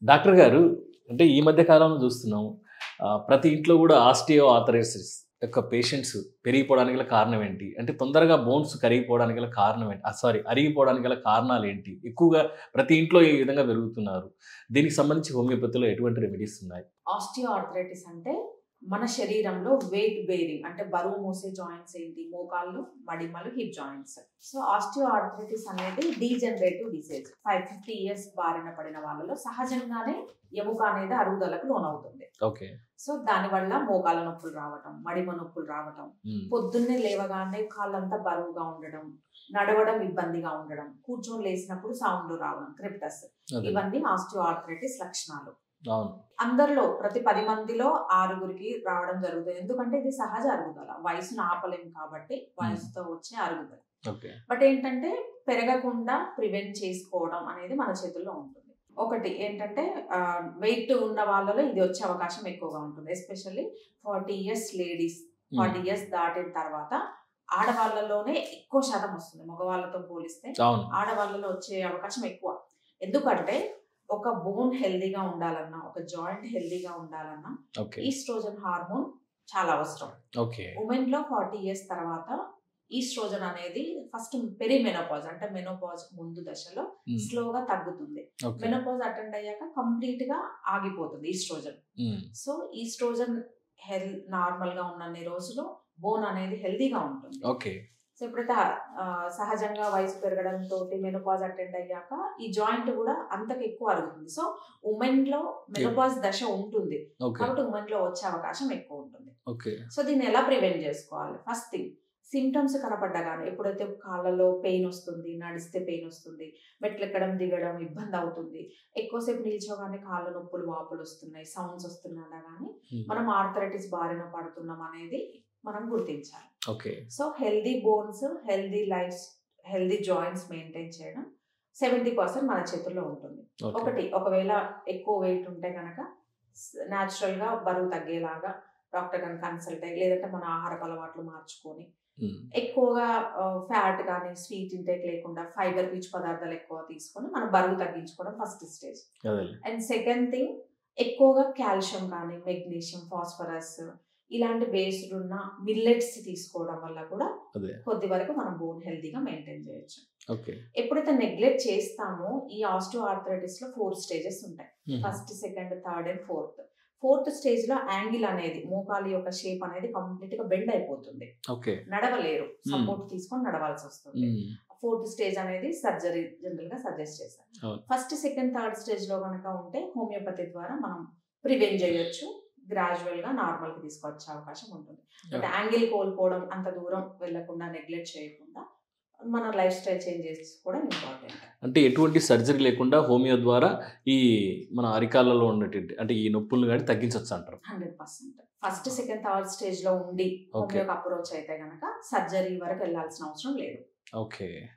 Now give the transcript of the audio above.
Doctor గారు అంటే ఈ మధ్య కాలంలో చూస్తున్నాం. ప్రతి ఇంట్లో కూడా ఆస్టియో ఆర్థరైటిస్ యొక్క పేషెంట్స్ పెరిగిపోవడానికి గల కారణం ఏంటి? అంటే తొందరగా బోన్స్ కరిగిపోవడానికి గల కారణం ఏంటి? అరిగిపోవడానికి గల కారణాలేంటి? ఎక్కువగా ప్రతి ఇంట్లో ఈ విధంగా పెరుగుతున్నారు. దీనికి సంబంధించి హోమియోపతిలో ఎటువంటి రెమెడీస్ ఉన్నాయి? ఆస్టియో ఆర్థరైటిస్ అంటే మన శరీరంలో వెయిట్ బేరింగ్ అంటే బరువు మోసే జాయింట్స్ ఏంటి? మోకాళ్ళు, మడిమలు, hip joints. So osteoarthritis అనేది డీజనరేటివ్ డిసీజ్. 50 ఇయర్స్ బారిన పడిన వాళ్ళలో సహజంగానే ఎముక అనేది అరుగుదలకు లోనవుతుంది. ఓకే. సో దానివల్ల మోకాళ్ళ నొప్పులు రావటం, మడిమ నొప్పులు రావటం, పొద్దున్నే లేవగానే కాళ్ళంతా బరువుగా ఉండడం, నడవడం ఇబ్బందిగా ఉండడం, కూర్చొని లేసినప్పుడు సౌండ్ రావడం, క్రిప్టస్, ఇవన్నీ ఆస్టియో ఆర్థరైటిస్ లక్షణాలు. అందరిలో ప్రతి 10 మందిలో 6గురికి రావడం జరుగుతుంది. ఎందుకంటే ఇది సహజ అరుగుదల, వయసును ఆపలేం కాబట్టి వయసుతో వచ్చే అరుగుదల. బట్ ఏంటంటే పెరగకుండా ప్రివెంట్ చేసుకోవడం అనేది మన చేతుల్లో ఉంటుంది. ఒకటి ఏంటంటే వెయిట్ ఉన్న వాళ్ళలో ఇది వచ్చే అవకాశం ఎక్కువగా ఉంటుంది. ఎస్పెషల్లీ 40 ఇయర్స్ లేడీస్, 40 ఇయర్స్ దాటిన తర్వాత ఆడవాళ్ళలోనే ఎక్కువ శాతం వస్తుంది. మగవాళ్ళతో పోలిస్తే ఆడవాళ్ళలో వచ్చే అవకాశం ఎక్కువ. ఎందుకంటే ఒక బోన్ హెల్దీగా ఉండాలన్నా, ఒక జాయింట్ హెల్దీగా ఉండాలన్నా ఈస్ట్రోజన్ హార్మోన్ చాలా అవసరం. ఉమెన్ లో 40 ఇయర్స్ తర్వాత ఈస్ట్రోజన్ అనేది ఫస్ట్ పెరిమెనోపాజ్ అంటే మెనోపాజ్ ముందు దశలో స్లోగా తగ్గుతుంది. మెనోపాజ్ అటెండ్ అయ్యాక కంప్లీట్ గా ఆగిపోతుంది ఈస్ట్రోజన్. సో ఈస్ట్రోజన్ నార్మల్ గా ఉన్నన్ని రోజులు బోన్ అనేది హెల్దీగా ఉంటుంది. సో ఎప్పుడైతే సహజంగా వయసు పెరగడంతో మెనోపాజ్ అటెండ్ అయ్యాక ఈ జాయింట్ కూడా అంతకు ఎక్కువ అరుగుతుంది. సో ఉమెన్ లో మెనోపాజ్ దశ ఉంటుంది కాబట్టి ఉమెన్ లో వచ్చే అవకాశం ఎక్కువ ఉంటుంది. సో దీన్ని ఎలా ప్రివెంట్ చేసుకోవాలి? ఫస్ట్ థింగ్, సిమ్టమ్స్ కనపడ్డగానే ఎప్పుడైతే కాళ్ళలో పెయిన్ వస్తుంది, నడిస్తే పెయిన్ వస్తుంది, మెట్లు ఎక్కడం దిగడం ఇబ్బంది అవుతుంది, ఎక్కువసేపు నిల్చోగానే కాళ్ళ నొప్పులు వాపులు వస్తున్నాయి, సౌండ్స్ వస్తున్నా కానీ మనం ఆర్థరైటిస్ బారిన పడుతున్నాం అనేది మనం గుర్తించాలి. So healthy bones, healthy life, healthy joints maintain చేయడం 70% మన చేతుల్లో ఉంటుంది. ఒకవేళ ఎక్కువ వెయిట్ ఉంటే కనుక న్యాచురల్ గా బరువు తగ్గేలాగా డాక్టర్ గారిని కన్సల్ట్ అయ్యి, లేదంటే మన ఆహారపు అలవాట్లు మార్చుకొని ఎక్కువగా ఫ్యాట్ కానీ స్వీట్ ఇంటేక్ లేకుండా ఫైబర్ రిచ్ పదార్థాలు ఎక్కువ తీసుకొని మనం బరువు తగ్గించుకోవడం first stage. And second thing, ఎక్కువగా కాల్షియం కానీ మెగ్నీషియం, ఫాస్ఫరస్ ఇలాంటి బేస్డ్ ఉన్న మిల్లెట్స్ తీసుకోవడం వల్ల కూడా కొద్ది వరకు మనం బోన్ హెల్తీగా మెయింటైన్ చేయొచ్చు. ఎప్పుడైతే నెగ్లెక్ట్ చేస్తామో ఈ ఆస్టియో ఆర్థరైటిస్ లో 4 స్టేజెస్ ఉంటాయి. First, second, third and fourth stage low angle అనేది మోకాలి యొక్క షేప్ అనేది కంప్లీట్ గా బెండ్ అయిపోతుంది. నడవలేరు, సపోర్ట్ తీసుకొని నడవాల్సి వస్తుంది. 4th స్టేజ్ అనేది సర్జరీ జనరల్ గా సజెస్ట్ చేస్తారు. ఫస్ట్, సెకండ్, థర్డ్ స్టేజ్ లో కనుక ఉంటే హోమియోపతి ద్వారా మనం ప్రివెంట్ చేయొచ్చు, గ్రాడ్యువల్ గా నార్మల్ కి తీసుకొచ్చే అవకాశం ఉంటుంది. బట్ యాంగిల్ కోల్పోవడం, అంత దూరం వెళ్లకుండా నెగ్లెక్ట్ చేయకుండా మన లైఫ్ స్టైల్ చేంజ్ చేసుకోవడం ఇంపార్టెంట్. అంటే ఎటువంటి సర్జరీ లేకుండా హోమియో ద్వారా ఈ మన అరికాళ్ళలో ఉన్నటువంటి అంటే ఈ నొప్పులు కానీ తగ్గించవచ్చు అంటారు? 100%. ఫస్ట్, సెకండ్, థర్డ్ స్టేజ్ లో ఉండి హోమియోకి అప్రోచ్ అయితే గనక సర్జరీ వరకు వెళ్లాల్సిన అవసరం లేదు.